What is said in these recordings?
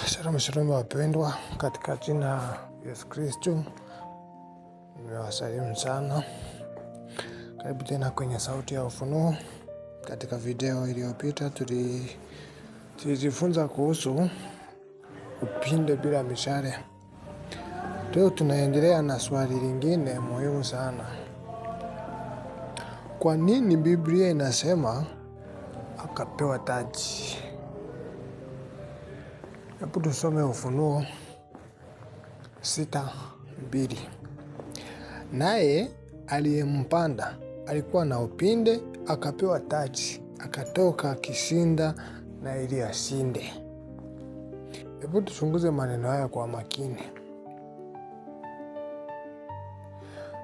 Shalom wapendwa, katika jina la Yesu Kristo nimewasalimu sana. Karibu tena kwenye sauti ya ufunuo. Katika video iliyopita tulijifunza kuhusu upinde bila mishale. Leo tunaendelea na swali lingine muhimu sana. Kwa nini Biblia inasema akapewa taji? Hebu tusome Ufunuo 6:2. Naye aliyempanda alikuwa na upinde, akapewa taji, akatoka akishinda na ili ashinde. Hebu tuchunguze maneno haya kwa makini.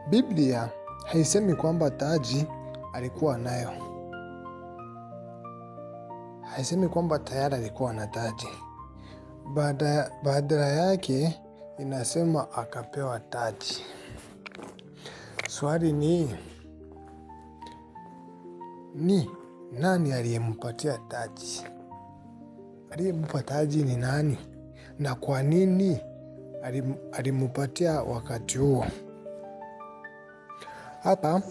Biblia haisemi kwamba taji alikuwa nayo. Haisemi kwamba tayari alikuwa na taji. Badala yake inasema akapewa taji. Swali ni nani aliyempatia taji? Aliyempa taji ni nani? Na kwa nini alimpatia wakati huo? Hapa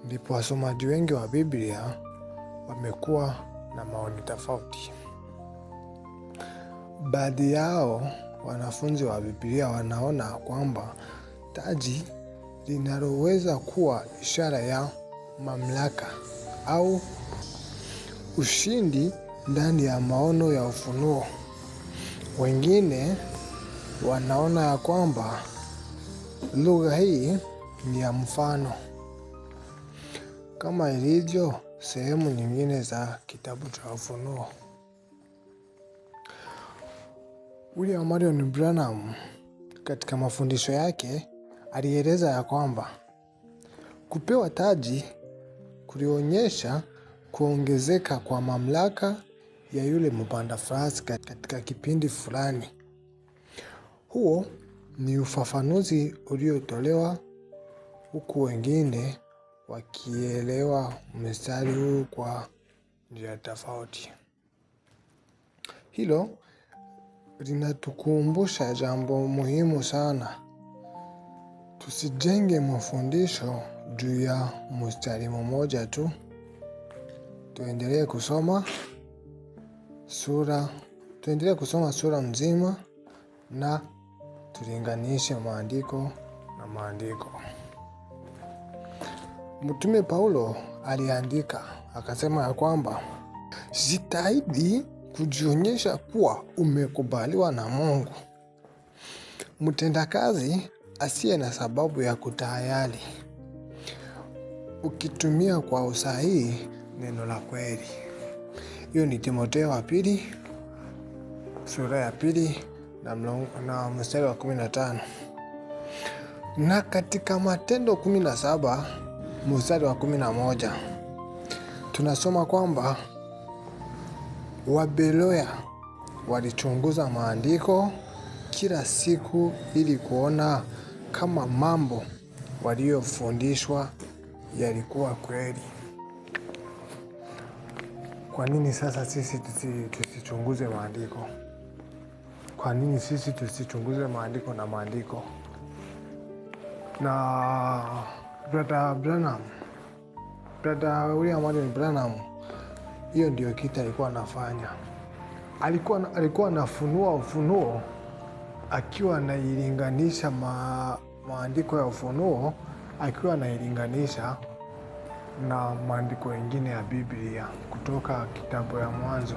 ndipo wasomaji wengi wa Biblia wamekuwa na maoni tofauti. Baadhi yao wanafunzi wa Biblia wanaona kwamba taji linaloweza kuwa ishara ya mamlaka au ushindi ndani ya maono ya ufunuo. Wengine wanaona ya kwamba lugha hii ni ya mfano, kama ilivyo sehemu nyingine za kitabu cha Ufunuo. William Marion Branham katika mafundisho yake alieleza ya kwamba kupewa taji kulionyesha kuongezeka kwa mamlaka ya yule mpanda farasi katika kipindi fulani. Huo ni ufafanuzi uliotolewa, huku wengine wakielewa mstari huu kwa njia tofauti. Hilo linatukumbusha jambo muhimu sana. Tusijenge mafundisho juu ya mstari mmoja tu. Tuendelee kusoma sura mzima na tulinganishe maandiko na maandiko. Mtume Paulo aliandika akasema ya kwamba jitahidi kujionyesha kuwa umekubaliwa na Mungu, mtendakazi asiye na sababu ya kutahayari, ukitumia kwa usahihi neno la kweli. Hiyo ni Timotheo wa pili sura ya 2 na mstari wa 15. Na katika Matendo 17 mstari wa 11 tunasoma kwamba Waberoya walichunguza maandiko kila siku ili kuona kama mambo waliofundishwa yalikuwa kweli. Kwa nini sasa sisi tusichunguze maandiko? Kwa nini sisi tusichunguze maandiko na maandiko? Na Brother William Marion Branham, hiyo ndio kitu alikuwa anafanya. Alikuwa anafunua ufunuo akiwa anailinganisha maandiko ya ufunuo, akiwa anailinganisha na maandiko mengine ya Biblia kutoka kitabu ya Mwanzo.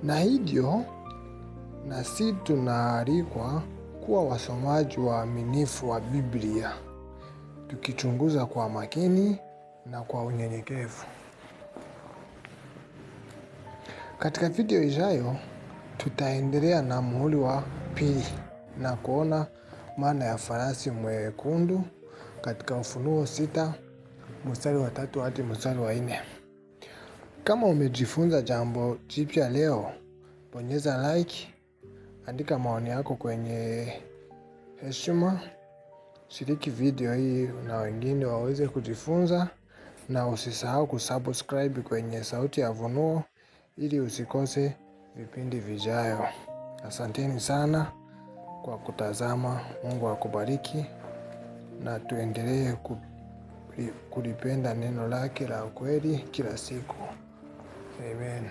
Na hivyo na sisi tunaalikwa kuwa wasomaji waaminifu wa Biblia, tukichunguza kwa makini na kwa unyenyekevu. Katika video ijayo tutaendelea na muhuri wa pili na kuona maana ya farasi mwekundu katika Ufunuo 6 mstari wa 3 hadi mstari wa 4. Kama umejifunza jambo jipya leo, bonyeza like, andika maoni yako kwenye heshima, shiriki video hii na wengine waweze kujifunza, na usisahau kusubscribe kwenye Sauti ya Ufunuo ili usikose vipindi vijayo. Asanteni sana kwa kutazama. Mungu akubariki na tuendelee kulipenda neno lake la kweli kila siku. Amen.